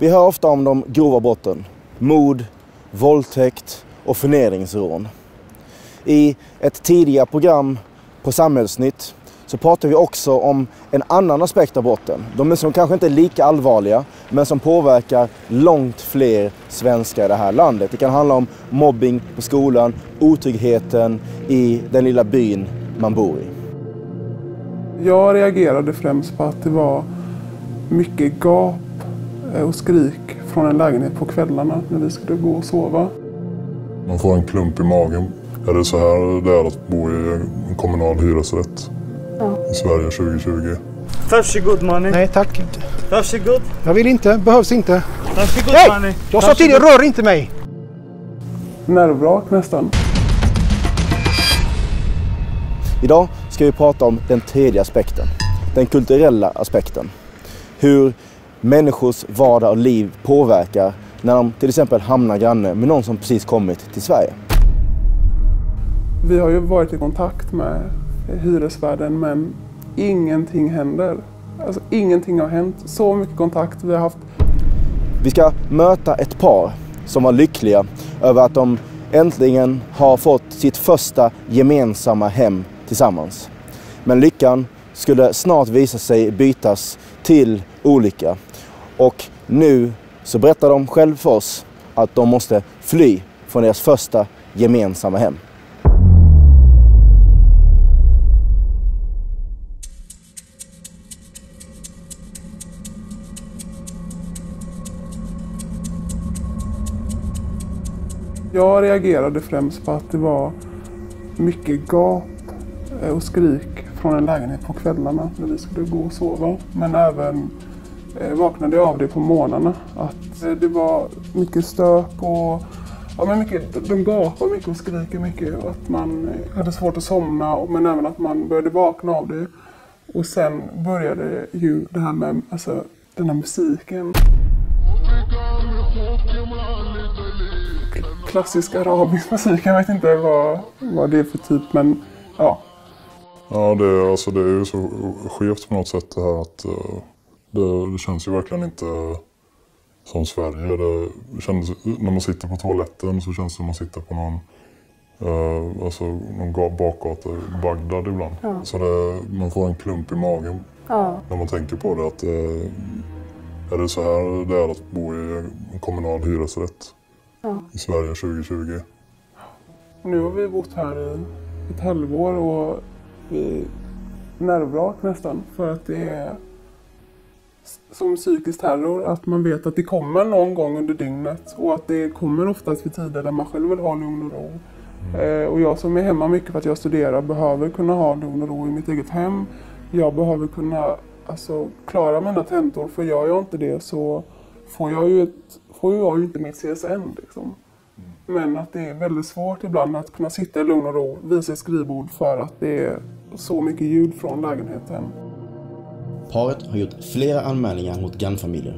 Vi hör ofta om de grova brotten, mord, våldtäkt och förnedringsrån. I ett tidigare program på Samhällsnytt så pratar vi också om en annan aspekt av brotten. De som kanske inte är lika allvarliga men som påverkar långt fler svenskar i det här landet. Det kan handla om mobbing på skolan, otryggheten i den lilla byn man bor i. Jag reagerade främst på att det var mycket gap och skrik från en lägenhet på kvällarna när vi skulle gå och sova. Man får en klump i magen. Är det så här det är att bo i en kommunal hyresrätt i Sverige 2020? Varsågod, mannen. Nej, tack. Varsågod. Jag vill inte, behövs inte. Varsågod, Nej! mannen. Jag sa till dig, rör inte mig! Nervvrak nästan. Idag ska vi prata om den tredje aspekten, den kulturella aspekten. Hur människors vardag och liv påverkar när de till exempel hamnar granne med någon som precis kommit till Sverige. Vi har ju varit i kontakt med hyresvärden men ingenting händer. Alltså ingenting har hänt. Så mycket kontakt vi har haft. Vi ska möta ett par som var lyckliga över att de äntligen har fått sitt första gemensamma hem tillsammans. Men lyckan skulle snart visa sig bytas till olycka. Och nu så berättar de själv för oss att de måste fly från deras första gemensamma hem. Jag reagerade främst på att det var mycket gap och skrik från en lägenhet på kvällarna när vi skulle gå och sova. Men även vaknade jag av det på morgnarna. Att det var mycket stök och de gapade mycket och skriker mycket. Och att man hade svårt att somna men även att man började vakna av det. Och sen började ju det här med den här musiken. Klassisk arabisk musik, jag vet inte vad det är för typ, men ja. Ja, det är ju så skevt på något sätt det här att det känns ju verkligen inte som Sverige. Det känns, när man sitter på toaletten så känns det som man sitter på någon bakgata i Bagdad ibland. Ja. Så man får en klump i magen när man tänker på det. Att, är det så här det är att bo i en kommunal hyresrätt i Sverige 2020? Nu har vi bott här i ett halvår och vi nervvrak nästan för att det är som psykisk terror att man vet att det kommer någon gång under dygnet och att det kommer oftast vid tider där man själv vill ha lugn och ro. Och jag som är hemma mycket för att jag studerar behöver kunna ha lugn och ro i mitt eget hem. Jag behöver kunna klara mina tentor, för gör jag inte det så får jag ju inte mitt CSN liksom. Men att det är väldigt svårt ibland att kunna sitta i lugn och ro vid sitt skrivbord för att det är så mycket ljud från lägenheten. Paret har gjort flera anmälningar mot grannfamiljen,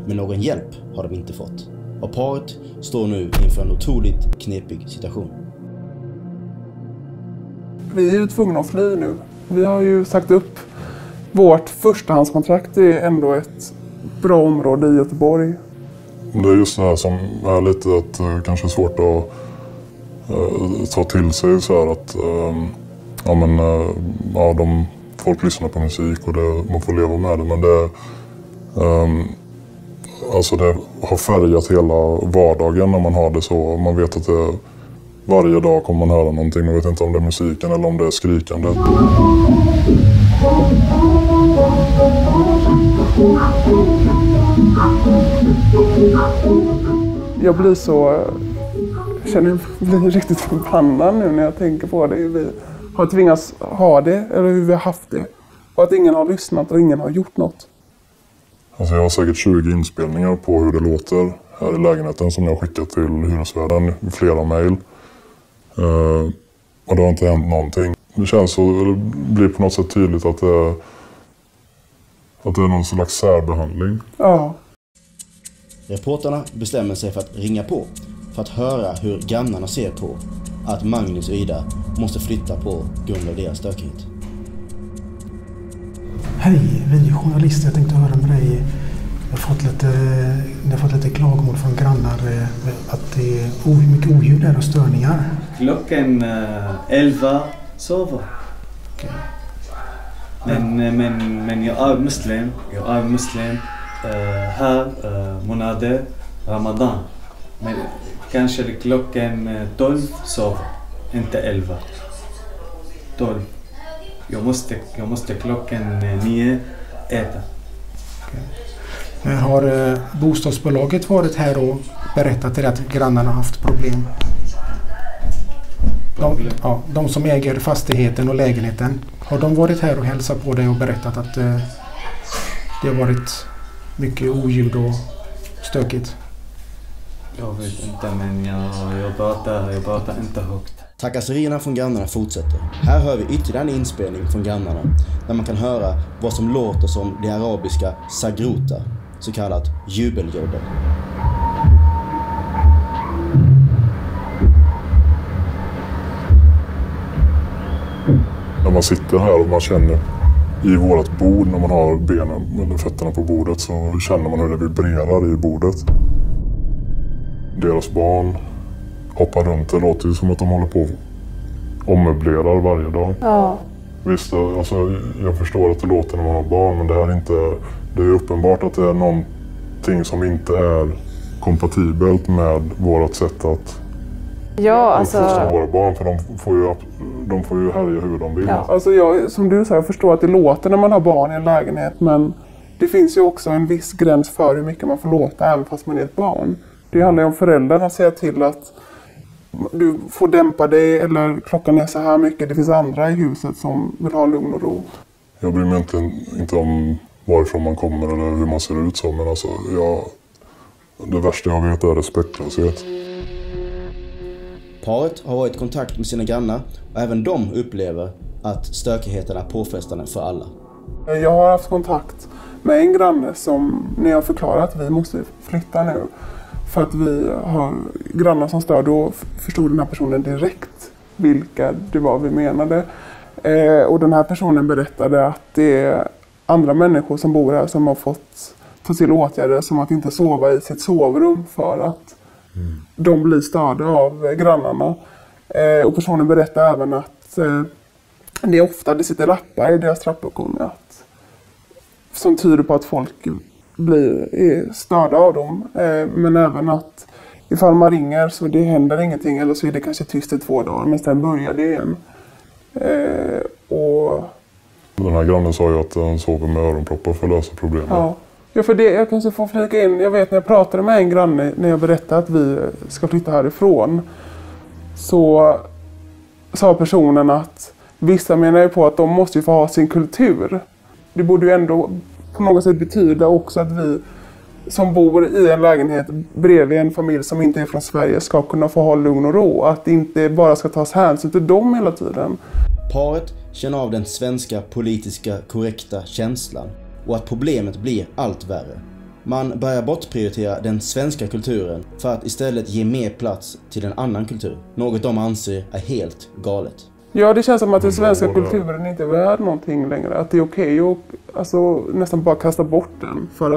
men någon hjälp har de inte fått. Och paret står nu inför en otroligt knepig situation. Vi är ju tvungna att fly nu. Vi har ju sagt upp vårt förstahandskontrakt. Det är ändå ett bra område i Göteborg. Det är just det här som är lite kanske svårt att ta till sig så här att folk lyssnar på musik och man får leva med det, men det har färgat hela vardagen när man har det så. Man vet att varje dag kommer man höra någonting. Man vet inte om det är musiken eller om det är skrikande. Jag blir riktigt förbannad nu när jag tänker på det. Vi har tvingats ha det, eller hur vi har haft det. Och att ingen har lyssnat och ingen har gjort något. Alltså jag har säkert 20 inspelningar på hur det låter här i lägenheten som jag har skickat till hyresvärden i flera mejl. Och det har inte hänt någonting. Det känns så, det blir på något sätt tydligt att det är någon slags särbehandling. Ja. Reporterna bestämmer sig för att ringa på för att höra hur grannarna ser på att Magnus och Ida måste flytta på grund av deras stökighet. Hej, videojournalist. Jag tänkte höra med dig. Ni har fått lite klagomål från grannar att det är mycket oljud där och störningar. Klockan 11 sover. Okay. Men jag är muslim. Här månader Ramadan. Men kanske klockan 12 sover, inte 11. 12. Jag måste klockan 9 äta. Okay. Har bostadsbolaget varit här och berättat till att grannarna har haft problem? De som äger fastigheten och lägenheten, har de varit här och hälsat på dig och berättat att det har varit mycket oljud och stökigt? Jag vet inte, men jag pratar inte högt. Trakasserierna från grannarna fortsätter. Här hör vi ytterligare en inspelning från grannarna där man kan höra vad som låter som det arabiska sagrota, så kallat jubeljodel. När man sitter här och man känner i vårat bord, när man har benen eller fötterna på bordet, så känner man hur det vibrerar i bordet. Deras barn hoppar runt. Det låter ju som att de håller på och ommöblerar varje dag. Ja. Visst, alltså, jag förstår att det låter när man har barn, men det här är inte... Det är uppenbart att det är någonting som inte är kompatibelt med vårt sätt att uppfostra våra barn, för de får ju härja hur de vill. Ja. Alltså som du sa, jag förstår att det låter när man har barn i en lägenhet, men det finns ju också en viss gräns för hur mycket man får låta även fast man är ett barn. Det handlar ju om föräldrarna att säga till att du får dämpa dig, eller klockan är så här mycket. Det finns andra i huset som vill ha lugn och ro. Jag bryr mig inte om varifrån man kommer eller hur man ser ut så, men alltså, det värsta jag vet är respektlöshet. Paret har varit i kontakt med sina grannar och även de upplever att stökigheten är påfrestande för alla. Jag har haft kontakt med en granne som, när jag förklarar att vi måste flytta nu för att vi har grannar som stör, då förstod den här personen direkt vilka det var vi menade. Och den här personen berättade att det är andra människor som bor här som har fått ta till åtgärder som att inte sova i sitt sovrum för att de blir störda av grannarna. Och personen berättar även att det sitter lappar i deras trappuppgång som tyder på att folk är störda av dem. Men även att ifall man ringer så det händer ingenting, eller så är det kanske tyst i 2 dagar, men sen börjar det igen. Och den här grannen sa ju att han sover med öronproppar för att lösa problemet. Ja, för det, jag kanske får flika in. Jag vet när jag pratade med en granne, när jag berättade att vi ska flytta härifrån, så sa personen att vissa menar ju på att de måste ju få ha sin kultur. Det borde ju ändå på något sätt betyda också att vi som bor i en lägenhet bredvid en familj som inte är från Sverige ska kunna få ha lugn och ro. Att det inte bara ska tas hänsyn till dem hela tiden. Paret känner av den svenska politiska korrekta känslan och att problemet blir allt värre. Man börjar bortprioritera den svenska kulturen för att istället ge mer plats till en annan kultur. Något de anser är helt galet. Ja, det känns som att den svenska kulturen inte är värd någonting längre. Att det är okej att nästan bara kasta bort den för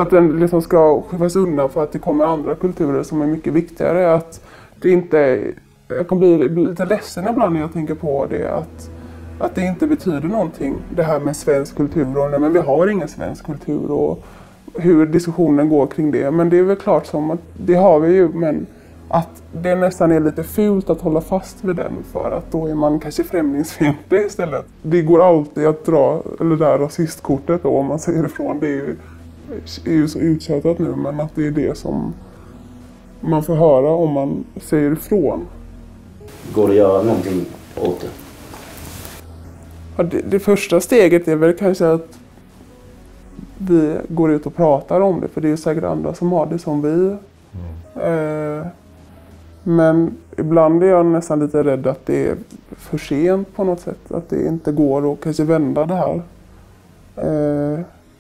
att den liksom ska skjutas undan för att det kommer andra kulturer som är mycket viktigare. Att det inte... Jag kan bli lite ledsen ibland när jag tänker på det, att det inte betyder någonting, det här med svensk kultur. Och, men vi har ingen svensk kultur och hur diskussionen går kring det. Men det är väl klart som att det har vi ju, men att det nästan är lite fult att hålla fast vid den, för att då är man kanske främlingsfientlig istället. Det går alltid att dra det där rasistkortet då, om man säger ifrån. Det är ju så uttjatat nu, men att det är det som man får höra om man säger ifrån. Går det att göra någonting åt det? Ja, det första steget är väl kanske att vi går ut och pratar om det, för det är ju säkert andra som har det som vi. Men ibland är jag nästan lite rädd att det är för sent på något sätt. Att det inte går att kanske vända det här.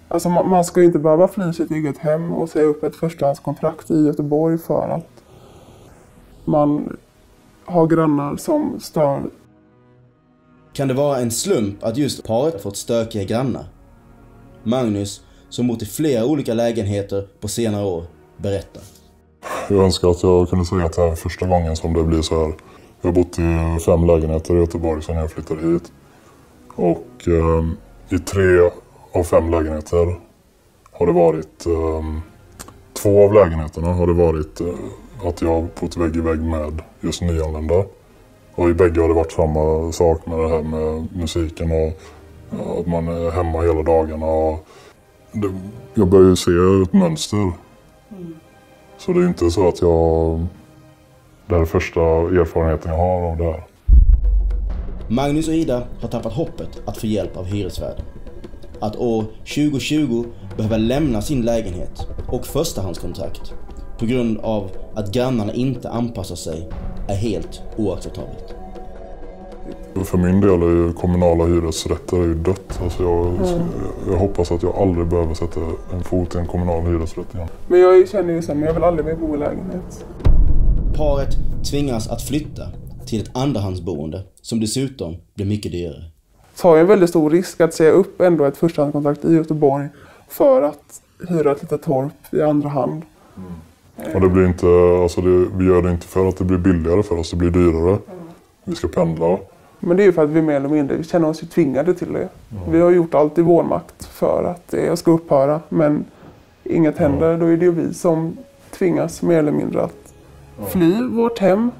Alltså man ska ju inte behöva fly sitt eget hem och säga upp ett förstahandskontrakt i Göteborg för att man har grannar som stör. Kan det vara en slump att just paret fått stökiga grannar? Magnus, som bott i flera olika lägenheter på senare år, berättar. Jag önskar att jag kunde säga att det här är första gången som det blir så här. Jag har bott i 5 lägenheter i Göteborg sedan jag flyttade hit. Och i 3 av 5 lägenheter har det varit... 2 av lägenheterna har det varit att jag har bott vägg i vägg med just nyanlända. Och i bägge har det varit samma sak med det här med musiken och att man är hemma hela dagarna. Och jag börjar ju se ett mönster. Så det är inte så att det här är första erfarenheten jag har av det här. Magnus och Ida har tappat hoppet att få hjälp av hyresvärden. Att år 2020 behöver lämna sin lägenhet och förstahandskontrakt på grund av att grannarna inte anpassar sig är helt oacceptabelt. För min del är ju kommunala hyresrätter är ju dött. Alltså jag hoppas att jag aldrig behöver sätta en fot i en kommunal hyresrätt igen. Men jag känner ju sen, jag vill aldrig mer bo i lägenhet. Paret tvingas att flytta till ett andrahandsboende som dessutom blir mycket dyrare. Tar en väldigt stor risk att säga upp ändå ett förstahandskontrakt i Göteborg för att hyra ett litet torp i andra hand. Och det blir inte, vi gör det inte för att det blir billigare för oss, det blir dyrare. Vi ska pendla. Men det är ju för att vi mer eller mindre känner oss tvingade till det. Vi har gjort allt i vår makt för att det ska upphöra, men inget händer. Då är det ju vi som tvingas mer eller mindre att fly vårt hem.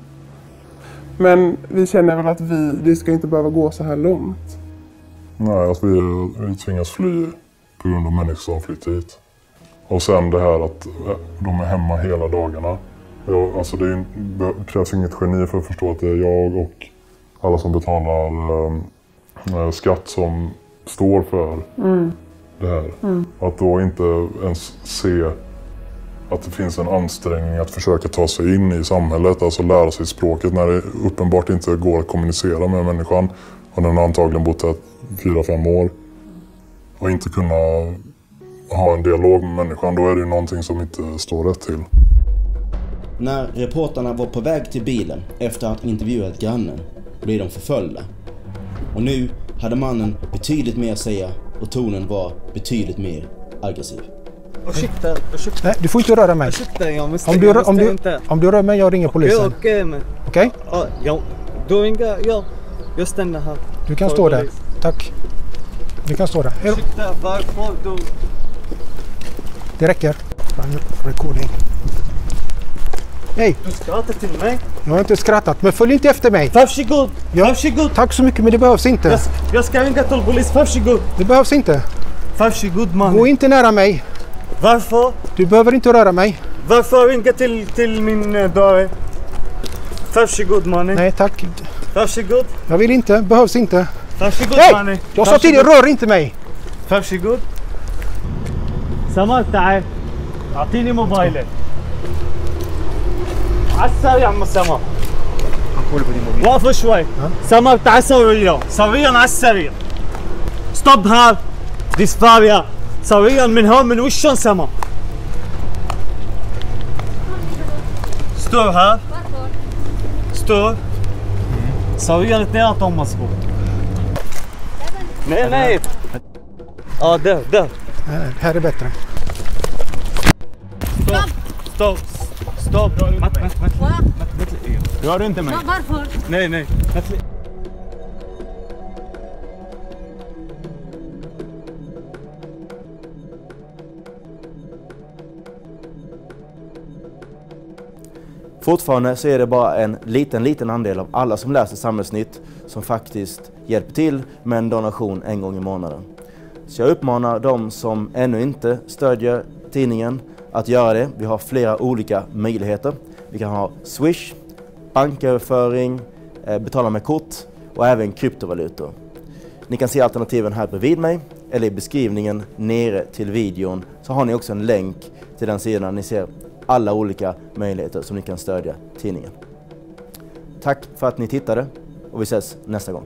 Men vi känner väl att det ska inte behöva gå så här långt. Nej, att vi tvingas fly på grund av människor som flyttar hit. Och sen det här att de är hemma hela dagarna. Det krävs inget geni för att förstå att det är jag och alla som betalar skatt som står för det här. Att då inte ens se att det finns en ansträngning att försöka ta sig in i samhället, alltså lära sig språket när det uppenbart inte går att kommunicera med människan. Och den har antagligen bott här 4-5 år. Och inte kunna ha en dialog med människan, då är det ju någonting som inte står rätt till. När reporterna var på väg till bilen efter att intervjuat grannen blev de förföljda. Och nu hade mannen betydligt mer att säga och tonen var betydligt mer aggressiv. Ursäkta. Nej, du får inte röra mig. Ursäkta, jag måste om du rör mig, jag ringer polisen. Okej, men... Okej? Ja, då ringer jag. Jag stannar här. Du kan stå där. Tack. Du kan stå där. Ursäkta, varför du... Det räcker. Recording. Hej! Du skrattar till mig. Jag har inte skrattat, men följ inte efter mig. Varsågod. Ja. Varsågod. Tack så mycket, men det behövs inte. Jag ska ringa till polis. Varsågod. Det behövs inte. Varsågod, man. Gå inte nära mig. Varför? Du behöver inte röra mig. Varför ringa till min dörr? Varsågod, mannen. Nej, tack. Varsågod. Jag vill inte. Behövs inte. Varsågod, mannen. Jag sa till dig, rör inte mig. varsågod. سمر تعال اعطيني موبايلك على السريع عم سمر وقفوا شوي سمر تعال سريعا على السريع ستوب هار ديسفاريا سريعا من هون من وشهم سمر ستور هار ستور سريعا اثنيناتهم مظبوط nej där Här är bättre. Stopp. Rör inte mig. Varför? Nej. Fortfarande så är det bara en liten andel av alla som läser Samhällsnytt som faktiskt hjälper till med en donation en gång i månaden. Så jag uppmanar de som ännu inte stödjer tidningen att göra det. Vi har flera olika möjligheter. Vi kan ha Swish, banköverföring, betala med kort och även kryptovalutor. Ni kan se alternativen här bredvid mig eller i beskrivningen nere till videon så har ni också en länk till den sidan. Ni ser alla olika möjligheter som ni kan stödja tidningen. Tack för att ni tittade och vi ses nästa gång.